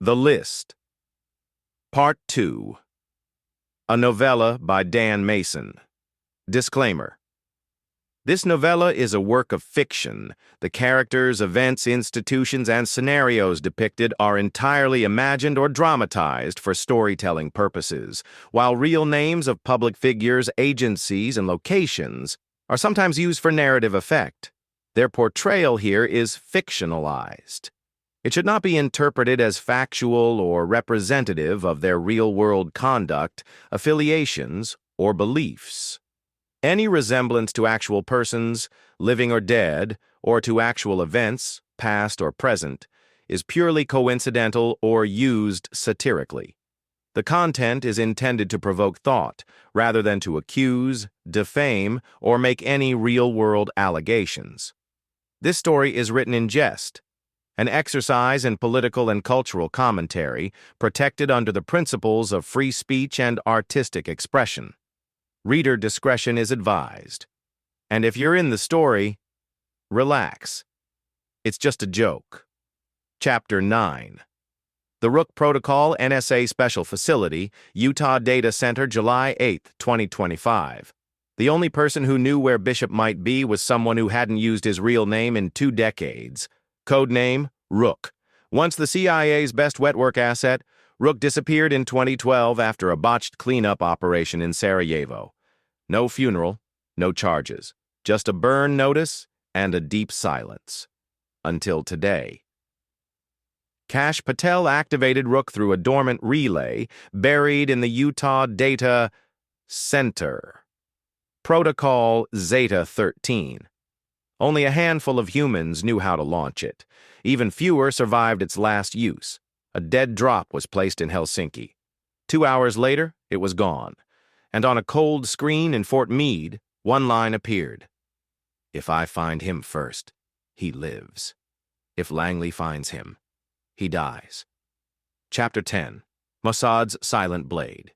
The List. Part 2. A novella by Dan Mason. Disclaimer. This novella is a work of fiction. The characters, events, institutions, and scenarios depicted are entirely imagined or dramatized for storytelling purposes, while real names of public figures, agencies, and locations are sometimes used for narrative effect. Their portrayal here is fictionalized. It should not be interpreted as factual or representative of their real-world conduct, affiliations, or beliefs. Any resemblance to actual persons, living or dead, or to actual events, past or present, is purely coincidental or used satirically. The content is intended to provoke thought, rather than to accuse, defame, or make any real-world allegations. This story is written in jest, an exercise in political and cultural commentary protected under the principles of free speech and artistic expression. Reader discretion is advised. And if you're in the story, relax. It's just a joke. Chapter 9. The Rook Protocol NSA Special Facility, Utah Data Center, July 8, 2025. The only person who knew where Bishop might be was someone who hadn't used his real name in 2 decades. Codename, Rook. Once the CIA's best wetwork asset, Rook disappeared in 2012 after a botched cleanup operation in Sarajevo. No funeral, no charges, just a burn notice and a deep silence. Until today. Kash Patel activated Rook through a dormant relay buried in the Utah Data Center. Protocol Zeta 13. Only a handful of humans knew how to launch it. Even fewer survived its last use. A dead drop was placed in Helsinki. 2 hours later, it was gone. And on a cold screen in Fort Meade, one line appeared. If I find him first, he lives. If Langley finds him, he dies. Chapter 10. Mossad's Silent Blade.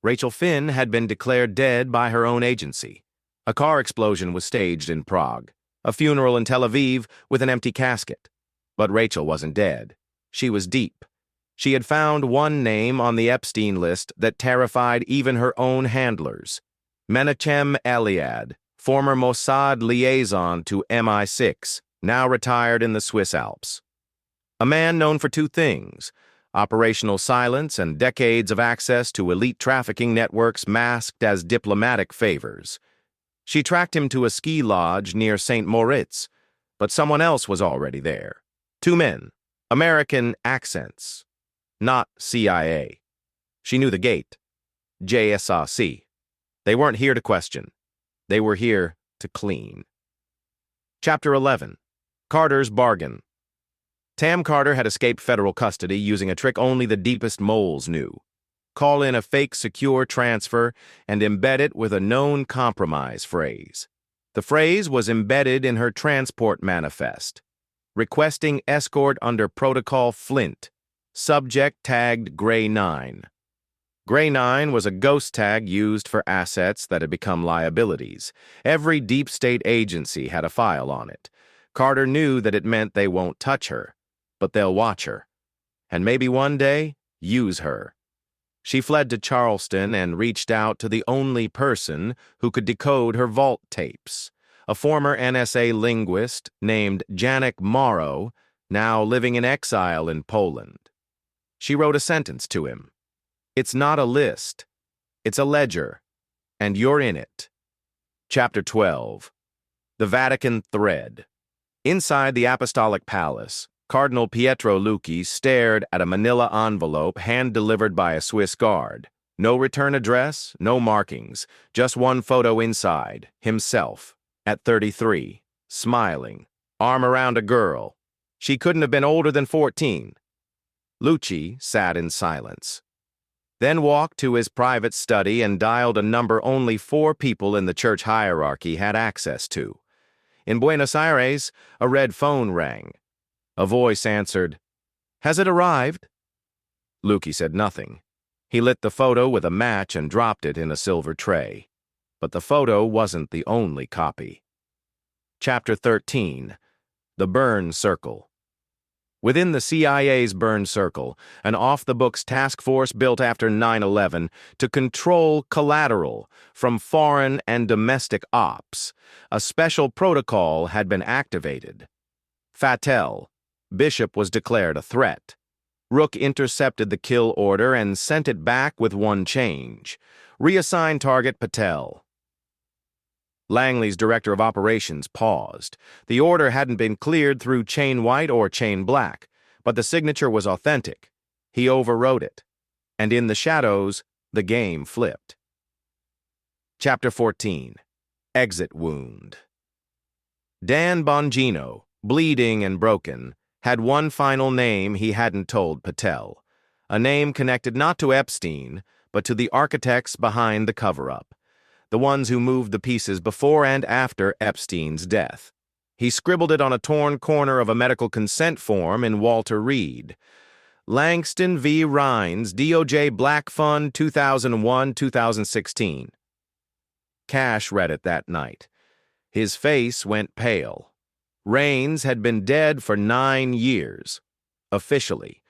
Rachel Finn had been declared dead by her own agency. A car explosion was staged in Prague. A funeral in Tel Aviv with an empty casket. But Rachel wasn't dead. She was deep. She had found one name on the Epstein list that terrified even her own handlers. Menachem Eliad, former Mossad liaison to MI6, now retired in the Swiss Alps. A man known for 2 things: operational silence and decades of access to elite trafficking networks masked as diplomatic favors. She tracked him to a ski lodge near St. Moritz, but someone else was already there. 2 men, American accents, not CIA. She knew the gate. JSRC. They weren't here to question. They were here to clean. Chapter 11. Carter's Bargain. Tam Carter had escaped federal custody using a trick only the deepest moles knew. Call in a fake secure transfer and embed it with a known compromise phrase. The phrase was embedded in her transport manifest. Requesting escort under Protocol Flint. Subject tagged Gray 9. Gray 9 was a ghost tag used for assets that had become liabilities. Every deep state agency had a file on it. Carter knew that it meant they won't touch her, but they'll watch her. And maybe one day, use her. She fled to Charleston and reached out to the only person who could decode her vault tapes, a former NSA linguist named Janek Morrow, now living in exile in Poland. She wrote a sentence to him. It's not a list. It's a ledger. And you're in it. Chapter 12. The Vatican Thread. Inside the Apostolic Palace, Cardinal Pietro Lucchi stared at a manila envelope hand-delivered by a Swiss guard. No return address, no markings, just one photo inside, himself, at 33, smiling, arm around a girl. She couldn't have been older than 14. Lucchi sat in silence. Then walked to his private study and dialed a number only 4 people in the church hierarchy had access to. In Buenos Aires, a red phone rang. A voice answered, "Has it arrived?" Lucchi said nothing. He lit the photo with a match and dropped it in a silver tray. But the photo wasn't the only copy. Chapter 13. The Burn Circle. Within the CIA's burn circle, an off-the-books task force built after 9/11 to control collateral from foreign and domestic ops, a special protocol had been activated. Fatel, Bishop was declared a threat. Rook intercepted the kill order and sent it back with one change. Reassign target Patel. Langley's director of operations paused. The order hadn't been cleared through chain white or chain black, but the signature was authentic. He overrode it. And in the shadows, the game flipped. Chapter 14. Exit Wound. Dan Bongino, bleeding and broken, had one final name he hadn't told Patel. A name connected not to Epstein, but to the architects behind the cover-up. The ones who moved the pieces before and after Epstein's death. He scribbled it on a torn corner of a medical consent form in Walter Reed. Langston V. Rhines, DOJ Black Fund 2001-2016. Cash read it that night. His face went pale. Raines had been dead for 9 years. Officially,